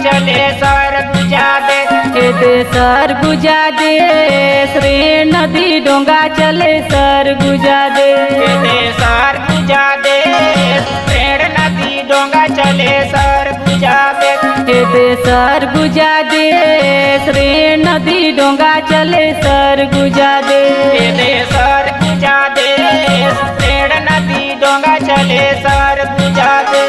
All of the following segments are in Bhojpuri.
चले सर गुजा दे, सर गुजा दे, श्री नदी डोंगा चले सर गुजा दे, सर गुजा दे, श्री नदी डोंगा चले सर गुजा दे, सर गुजा दे, श्री नदी डोंगा चले सर गुजा दे, सर गुजा दे, श्री नदी डोंगा चले सर गुजा दे।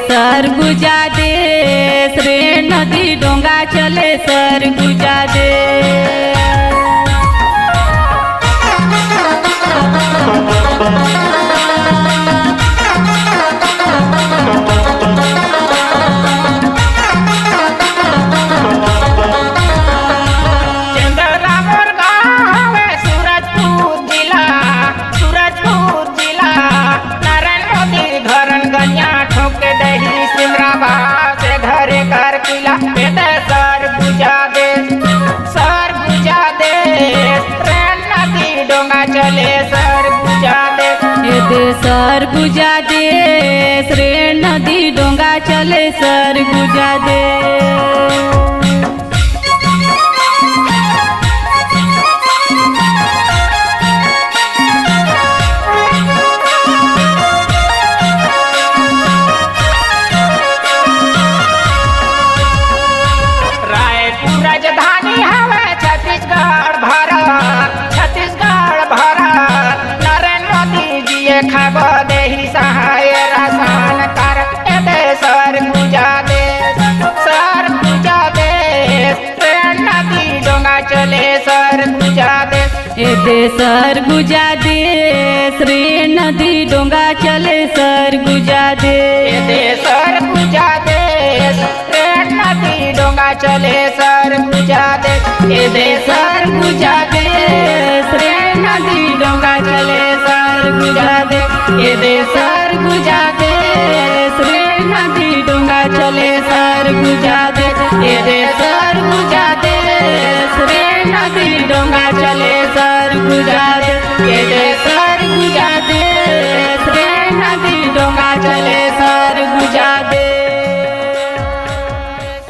सर गुजा दे, श्री नदी डोंगा चले सर गुजा दे, सर गुजा दे, सर गुजा दे, ट्रेन नदी डोंगा चले सर गुजा दे, सर गुजा दे, श्री नदी डोंगा चले सर गुजा दे। राजधानी हवे छत्तीसगढ़ भारत, छत्तीसगढ़ भारत, नरेंद्र मोदी जी खब देही सहाय राशन कर, सर गुजा दे, सर गुजा दे, ट्रेन नदी डोंगा चले सर गुजा दे, सर गुजा दे, श्री नदी डोंगा चले सर गुजा दे, सर गुजा दे, ट्रेन नदी डोंगा चले सर गुजा दे, सर गुजा दे, श्री नदी डोंगा चले सर गुजा दे, सर गुजा दे, श्री नदी डोंगा चले सर गुजा दे, सर गुजा दे, श्री नदी डोंगा चले सर गुजा दे, सर गुजा दे, श्री नदी डोंगा चले सर गुजा दे।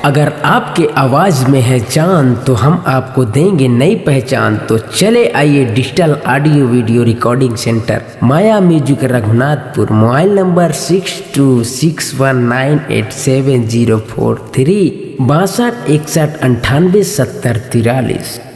अगर आपके आवाज़ में है जान तो हम आपको देंगे नई पहचान। तो चले आइए digital audio video recording centre Maya music Raghunathpur, mobile number 6261987043, 62 61 98 70 43।